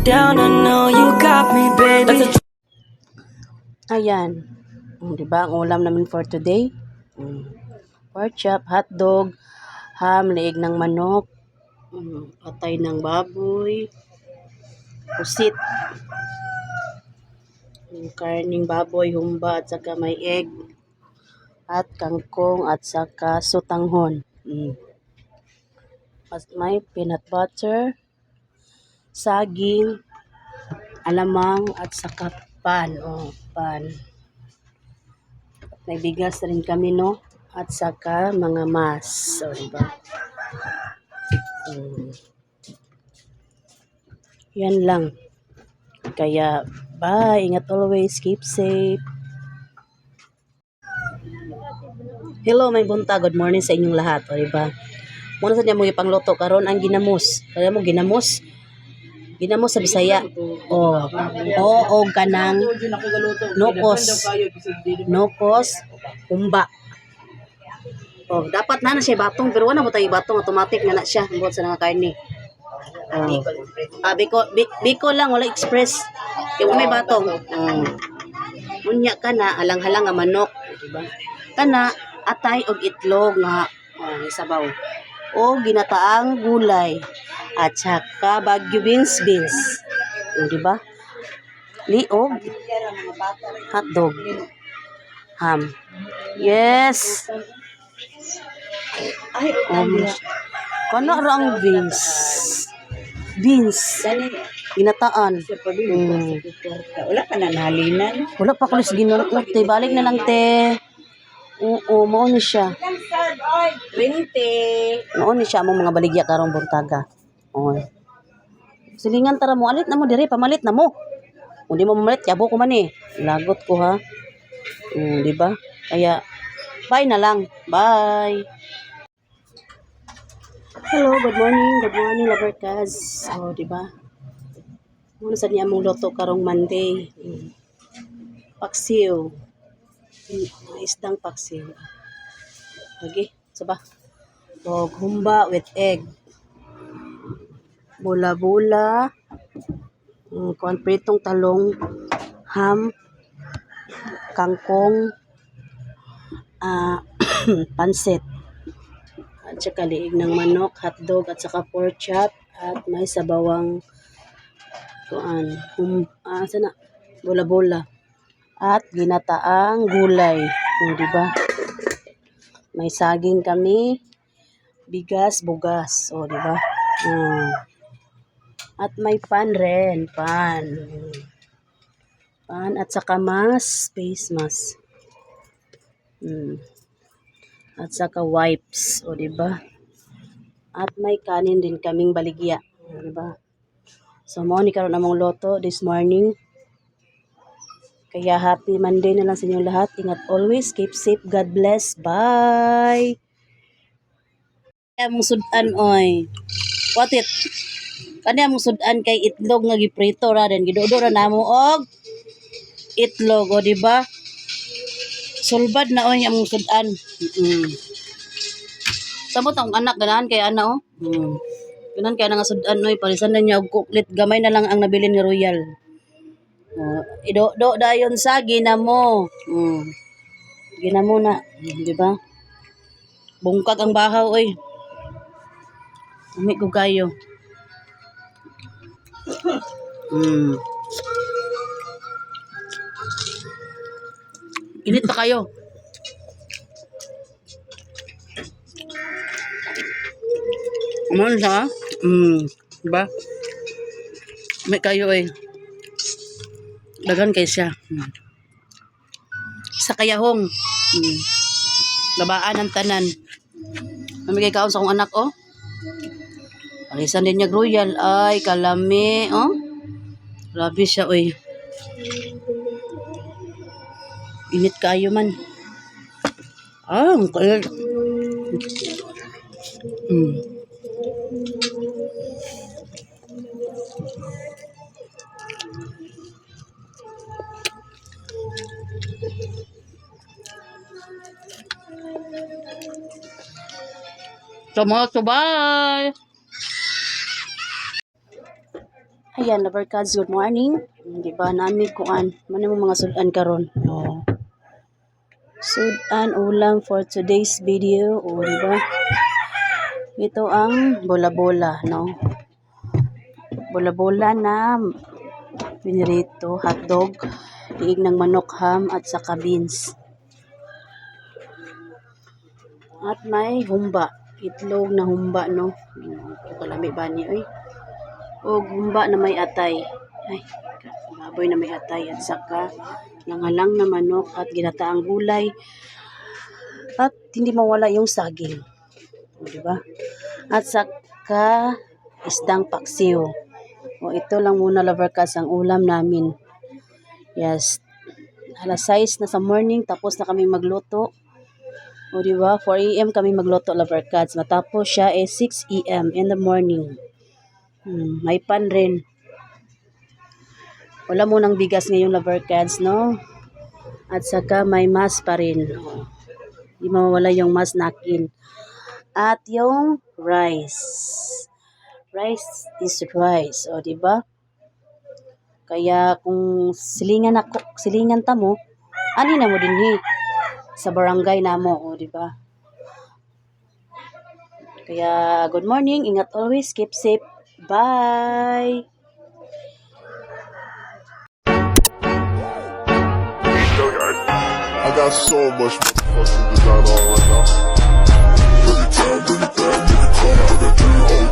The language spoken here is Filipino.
down, I know you got me, baby. Ayan. Diba ang ulam namin for today? Pork chop, hotdog, ham, leeg ng manok, atay ng baboy, pusit, karning baboy, humba, at saka may egg, at kangkong, at saka sutanghon. At may peanut butter, saging, alamang, at saka pan. Pan. May bigas rin kami, no? At saka mga mas. So, diba? Yan lang. Kaya, bye. Ingat always. Keep safe. Hello, may bunta. Good morning sa inyong lahat. O, diba? Muna sa niya mo ipangluto karon ang ginamos. Kaya mo ginamos. Ginamos sa Bisaya. O kanang nokos. Nokos, humba. Dapat na siya batong, pero wala mo tayo batong, automatic na siya buot sa mga karne. Biko lang, wala express. Kaya may batong. Munya ka na, alang-halang nga manok. Diba? Kana, atay og itlog nga isabaw. O ginataang gulay. At saka Baguio beans. Diba? Liog. Hotdog. Ham. Yes. Kana ra ang beans. Ginataan. Wala ka na nahalinan. Wala pa kulis ginanong te. Balik na lang te. Oo, mao ni siya. 20. Mao ni siya among mga baligya karong buntaga. Silingan tara mo, alit na mo dire, pamalit na mo. Kung di mo mamalit, yabo ko man eh. Lagot ko ha. Di ba? Kaya, bye na lang. Bye. Hello, good morning. Good morning, Labertas. Di ba? Muna sa niya mong loto karong Monday. Paksiw. Isdang paksiw. Okay, saba. Humba with egg. Bula-bula, pritong talong, ham, kangkong, pansit, at saka liig ng manok, hotdog, at saka pork chop, at may sabawang bula-bula, at ginataang gulay. Diba? May saging kami, bigas, bugas. Diba? At may pan rin. Pan at saka face mask. At saka wipes. Diba? At may kanin din kaming baligya. Diba? So, mo ni karon among loto this morning. Kaya happy Monday na lang sa inyong lahat. Ingat always. Keep safe. God bless. Bye. Among sudan, oy. What it? Kani among sudan kay itlog nga giprito ra den gidodo ra namo og itlog, di ba? Sulbad na oy among sudan. Samot ang anak ganahan kay ana Ganahan kay nga sudan oy, palisan na niya og kuklit, gamay na lang ang nabilin ni Royal. Ido dayon sa ginamo. Ginamo na, di ba? Bungkag ang bahaw oy. Umi ko kayo. Init pa kayo. Aman siya? Diba? May kayo eh. Dagan kayo siya. Sa kayahong. Gabaan ng tanan. Mamigay kaon sa akong anak, Palisan din niya Royal. Ay, kalami, Grabe siya, oy. Init kayo man. Ang kayo. Bye. yan, lover cards, good morning. Di ba, nami kuan, man mo mga sudan karon. Oh. Sudan ulam for today's video, o di ba? Ito ang bola-bola, no? Bola-bola na pinirito, hotdog, liig ng manok, ham, at saka beans. At may humba, itlog na humba, no? Kalami ba niya, ay? O humba na may atay. Ay, baboy na may atay. At saka, langalang na manok at ginataang gulay. At hindi mawala yung saging. O, diba? At saka, isdang paksiw. O, ito lang muna, lover cards, ang ulam namin. Yes. Alas 6 na sa morning, tapos na kami magluto. O, diba? 4 a.m. kami magluto, lover cards. Matapos siya 6 a.m. in the morning. May pan rin. Wala munang bigas ngayon, lover cards, no? At saka may mas pa rin. Hindi mawala yung mas nakin. At yung rice. Rice is rice. O, diba? Kaya kung silingan ta mo, ani na mo din sa barangay na mo, o, diba? Kaya, good morning. Ingat always. Keep safe. Bye! I got so much motherfucking design on right now. Every time, nigga, come out of that 3 old